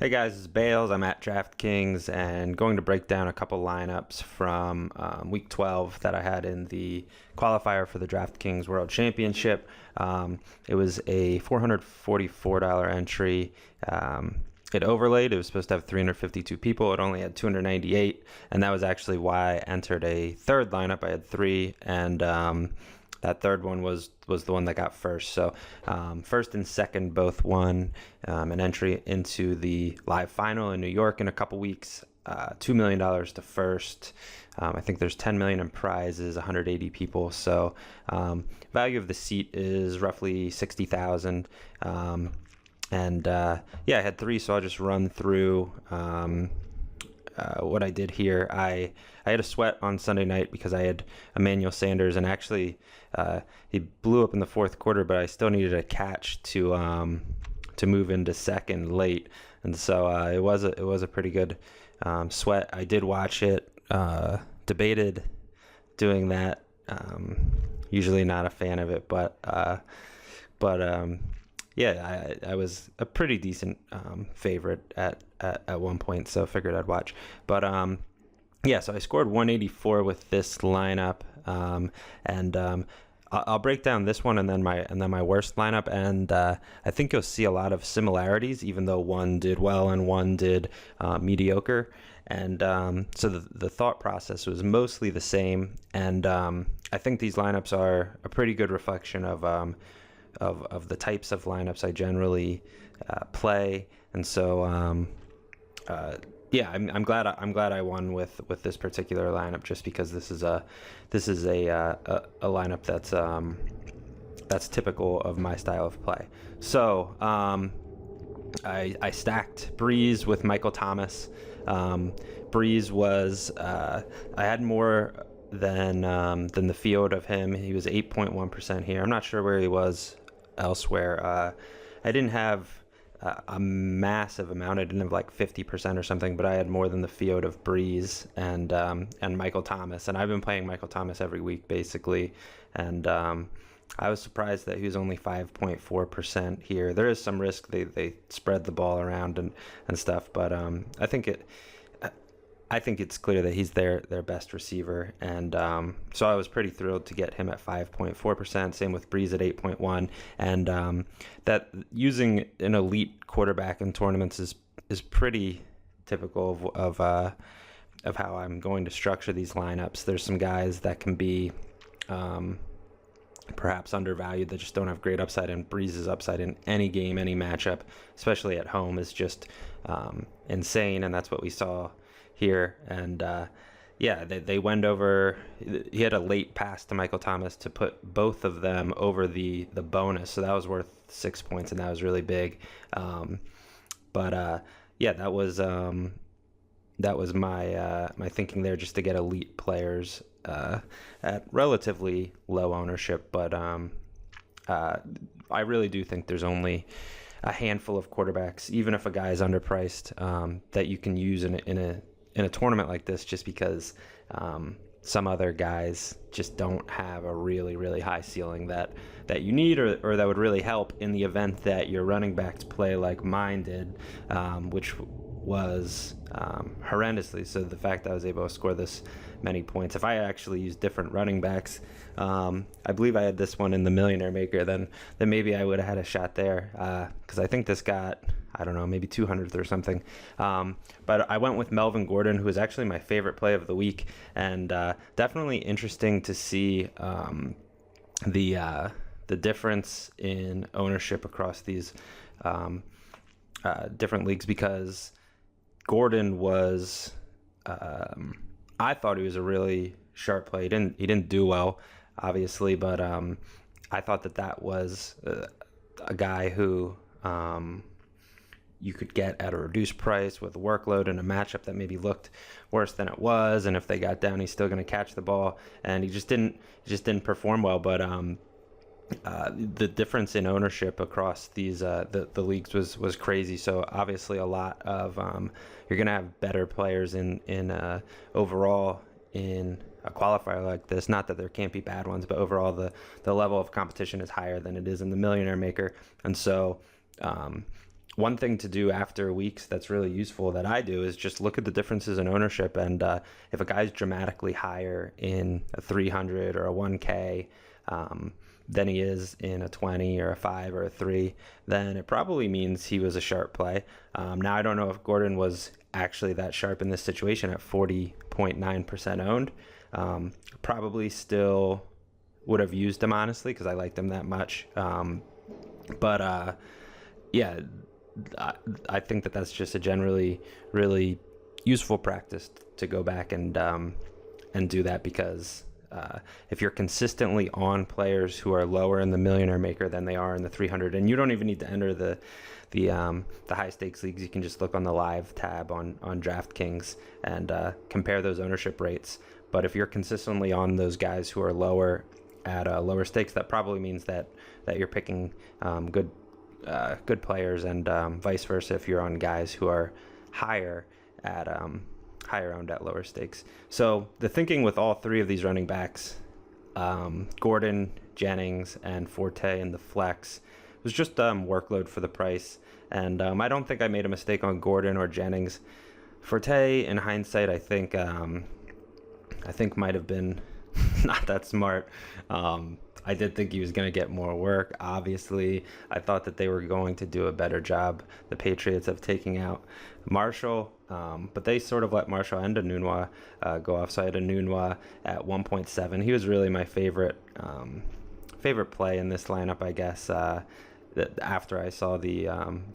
Hey guys, it's Bales. I'm at DraftKings and going to break down a couple lineups from week 12 that I had in the qualifier for the DraftKings World Championship. It was a $444 entry. It overlaid. It was supposed to have 352 people. It only had 298, and that was actually why I entered a third lineup. I had three, and that third one was the one that got first. So first and second both won an entry into the live final in New York in a couple weeks. $2 million to first. I think there's 10 million in prizes, 180 people. So value of the seat is roughly 60,000. Yeah, I had three, so I'll just run through what I did here. I had a sweat on Sunday night because I had Emmanuel Sanders, and actually he blew up in the fourth quarter, but I still needed a catch to move into second late, and so it was a pretty good sweat. I did watch it, debated doing that. Usually not a fan of it, but yeah, I was a pretty decent favorite at one point, so figured I'd watch. But yeah, so I scored 184 with this lineup, and I'll break down this one and then my worst lineup, and I think you'll see a lot of similarities, even though one did well and one did mediocre. And so the thought process was mostly the same, and I think these lineups are a pretty good reflection of the types of lineups I generally play, and so yeah, I'm glad I won with this particular lineup, just because this is a lineup that's typical of my style of play. So I stacked Breeze with Michael Thomas. Breeze was I had more than the field of him. He was 8.1% here. I'm not sure where he was elsewhere. I didn't have a massive amount. I didn't have like 50% or something, but I had more than the field of Breeze and Michael Thomas. And I've been playing Michael Thomas every week basically, and I was surprised that he was only 5.4% here. There is some risk. They spread the ball around and stuff, but I think it's clear that he's their best receiver, and so I was pretty thrilled to get him at 5.4%. Same with Breeze at 8.1%, and that using an elite quarterback in tournaments is pretty typical of how I'm going to structure these lineups. There's some guys that can be perhaps undervalued, that just don't have great upside, and Breeze's upside in any game, any matchup, especially at home, is just insane, and that's what we saw here. And yeah, they went over. He had a late pass to Michael Thomas to put both of them over the bonus, so that was worth 6 points, and that was really big. But yeah, that was my thinking there, just to get elite players at relatively low ownership. But I really do think there's only a handful of quarterbacks, even if a guy is underpriced, that you can use in a tournament like this, just because some other guys just don't have a really, really high ceiling that you need, or that would really help in the event that your running backs play like mine did, which was horrendously. So the fact that I was able to score this many points, if I actually used different running backs, I believe I had this one in the Millionaire Maker, then maybe I would have had a shot there, because I think this got, I don't know, maybe 200th or something. But I went with Melvin Gordon, who is actually my favorite play of the week, and definitely interesting to see the difference in ownership across these different leagues, because Gordon was, I thought he was a really sharp play. He didn't do well, obviously, but I thought that was a guy who you could get at a reduced price with a workload and a matchup that maybe looked worse than it was, and if they got down, he's still going to catch the ball, and he just didn't perform well. But the difference in ownership across these the leagues was crazy. So obviously a lot of you're going to have better players in overall in a qualifier like this. Not that there can't be bad ones, but overall the level of competition is higher than it is in the Millionaire Maker. And so one thing to do after weeks that's really useful that I do is just look at the differences in ownership. And if a guy's dramatically higher in a 300 or a 1K than he is in a 20 or a 5 or a 3, then it probably means he was a sharp play. Now, I don't know if Gordon was actually that sharp in this situation at 40.9% owned. Probably still would have used him, honestly, because I liked him that much. But yeah, I think that that's just a generally really useful practice to go back and do that, because if you're consistently on players who are lower in the millionaire maker than they are in the 300, and you don't even need to enter the high stakes leagues, you can just look on the live tab on DraftKings and compare those ownership rates. But if you're consistently on those guys who are lower at lower stakes, that probably means that you're picking good players, and vice versa if you're on guys who are higher owned at lower stakes. So the thinking with all three of these running backs, Gordon, Jennings, and Forte in the flex, was just workload for the price. And I don't think I made a mistake on Gordon or Jennings. Forte, in hindsight, I think might have been not that smart. I did think he was going to get more work, obviously. I thought that they were going to do a better job, the Patriots, of taking out Marshall, but they sort of let Marshall and Enunwa go off. So I had Enunwa at 1.7. He was really my favorite play in this lineup, I guess, after I saw the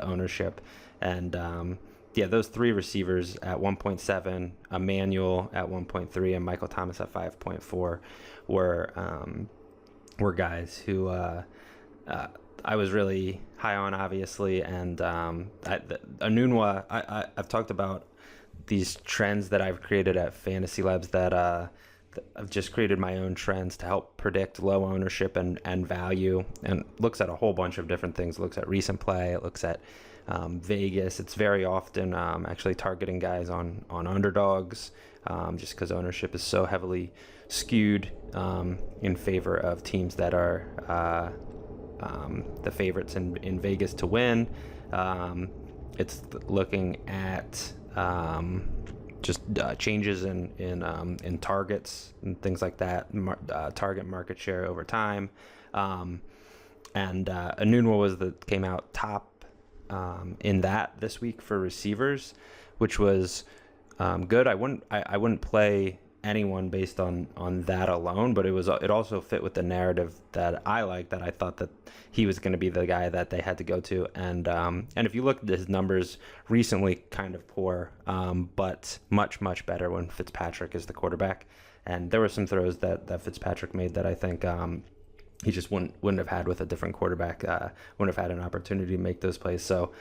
ownership. And yeah, those three receivers at 1.7, Emmanuel at 1.3, and Michael Thomas at 5.4 were guys who I was really high on, obviously. And Enunwa, I've talked about these trends that I've created at FantasyLabs that I've just created my own trends to help predict low ownership and value, and looks at a whole bunch of different things. It looks at recent play. It looks at Vegas. It's very often actually targeting guys on underdogs, just because ownership is so heavily skewed in favor of teams that are the favorites in Vegas to win. It's looking at just changes in targets and things like that, target market share over time. And Enunwa came out top in that this week for receivers, which was good. I wouldn't play anyone based on that alone, but it also fit with the narrative that I like, that I thought that he was going to be the guy that they had to go to. And if you look at his numbers recently, kind of poor, but much better when Fitzpatrick is the quarterback. And there were some throws that Fitzpatrick made that I think he just wouldn't have had with a different quarterback. Wouldn't have had an opportunity to make those plays. So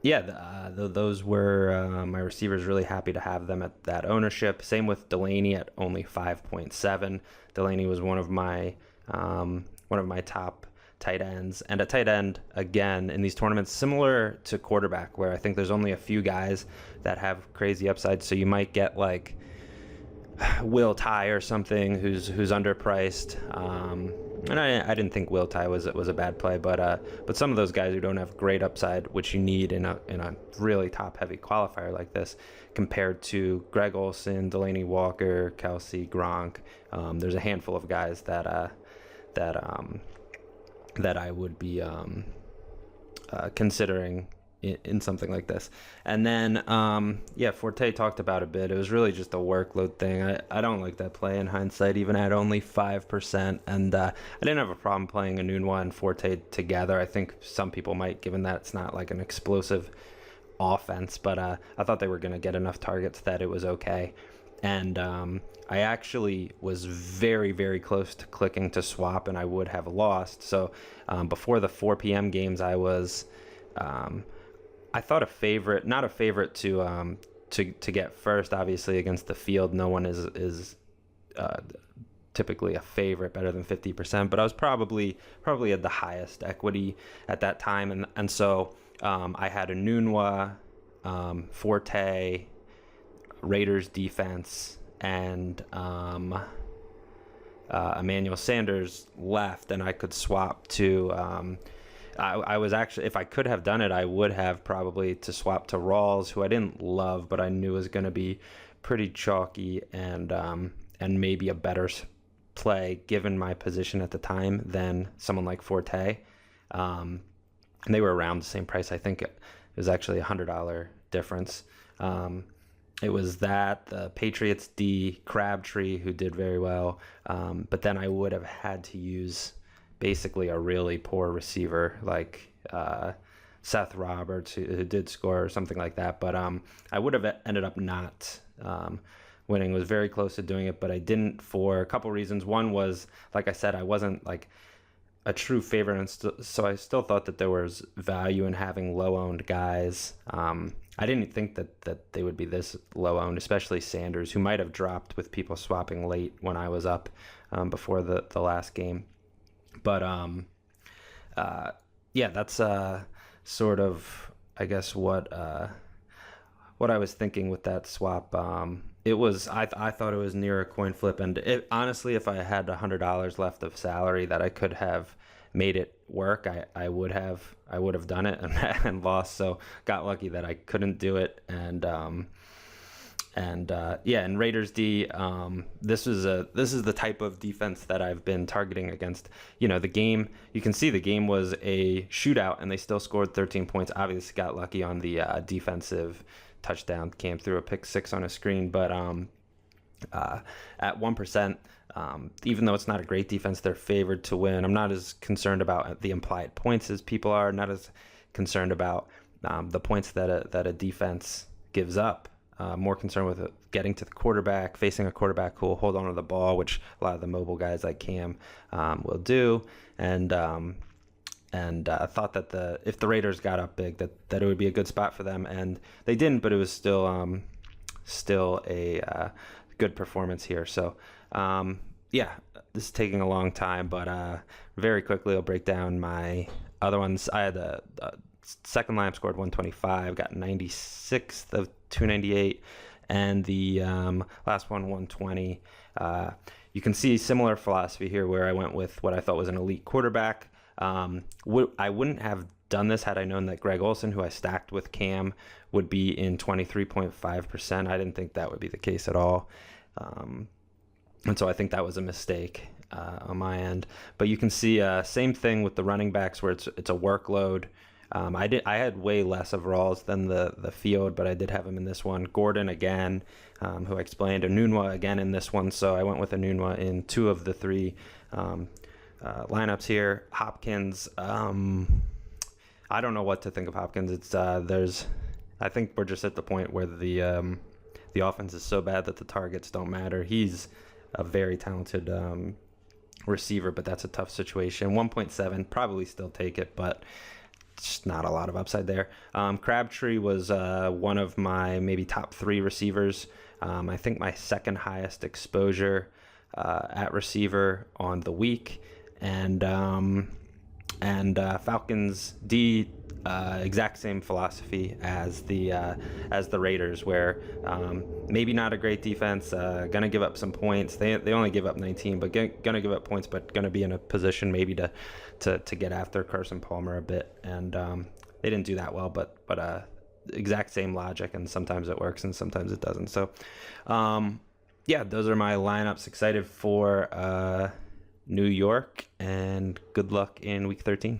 those were my receivers. Really happy to have them at that ownership. Same with Delaney at only 5.7. Delaney was one of my top tight ends. And at tight end, again, in these tournaments, similar to quarterback, where I think there's only a few guys that have crazy upside. So you might get like Will Tye or something who's underpriced. And I didn't think Will Tye was a bad play, but some of those guys who don't have great upside, which you need in a really top heavy qualifier like this, compared to Greg Olsen, Delaney Walker, Kelsey, Gronk, there's a handful of guys that I would be considering in something like this. And then Forte talked about a bit. It was really just a workload thing. I don't like that play in hindsight, even at only 5%. And I didn't have a problem playing Enunwa and Forte together. I think some people might, given that it's not like an explosive offense, but I thought they were going to get enough targets that it was okay. And I actually was very, very close to clicking to swap, and I would have lost. So before the 4 p.m. games, I was I thought not a favorite to get first, obviously, against the field. No one is typically a favorite better than 50%, but I was probably at the highest equity at that time. And so I had Enunwa, Forte, Raiders defense, and Emmanuel Sanders left, and I could swap to I was actually, if I could have done it, I would have probably to swap to Rawls, who I didn't love, but I knew was going to be pretty chalky and maybe a better play given my position at the time than someone like Forte. And they were around the same price. I think it was actually $100 difference. It was that, the Patriots D, Crabtree, who did very well. But then I would have had to use basically a really poor receiver like Seth Roberts, who did score or something like that. But I would have ended up not winning. Was very close to doing it, but I didn't for a couple reasons. One was, like I said, I wasn't like a true favorite, and so I still thought that there was value in having low-owned guys. I didn't think that they would be this low-owned, especially Sanders, who might have dropped with people swapping late when I was up before the last game. But yeah, that's sort of, I guess, what I was thinking with that swap. It was I thought it was near a coin flip, and honestly, if I had $100 left of salary that I could have made it work, I would have done it and lost. So got lucky that I couldn't do it, and yeah, and Raiders D, this is the type of defense that I've been targeting against. The game, you can see the game was a shootout, and they still scored 13 points. Obviously got lucky on the defensive touchdown. Cam threw a pick six on a screen, but at 1%, even though it's not a great defense, they're favored to win. I'm not as concerned about the implied points as people are. Not as concerned about the points that a defense gives up. More concerned with getting to the quarterback, facing a quarterback who will hold on to the ball, which a lot of the mobile guys like Cam will do. And I thought that if the Raiders got up big, that it would be a good spot for them, and they didn't. But it was still a good performance here. So yeah, this is taking a long time, but very quickly I'll break down my other ones. I had the second lineup scored 125, got 96th of 298, and the last one 120. You can see similar philosophy here, where I went with what I thought was an elite quarterback. I wouldn't have done this had I known that Greg Olsen, who I stacked with Cam, would be in 23.5%. I didn't think that would be the case at all. And so I think that was a mistake on my end. But you can see same thing with the running backs, where it's a workload. I had way less of Rawls than the field, but I did have him in this one. Gordon again, who I explained. Enunwa again in this one, so I went with Enunwa in two of the three lineups here. Hopkins, I don't know what to think of Hopkins. It's I think we're just at the point where the offense is so bad that the targets don't matter. He's a very talented receiver, but that's a tough situation. 1.7, probably still take it, but just not a lot of upside there. Crabtree was one of my maybe top three receivers. I think my second highest exposure at receiver on the week, and Falcons D, exact same philosophy as the Raiders, where maybe not a great defense, gonna give up some points. They only give up 19, but gonna give up points, but gonna be in a position maybe to get after Carson Palmer a bit, and they didn't do that well, but exact same logic, and sometimes it works and sometimes it doesn't. So yeah, those are my lineups. Excited for New York, and good luck in week 13.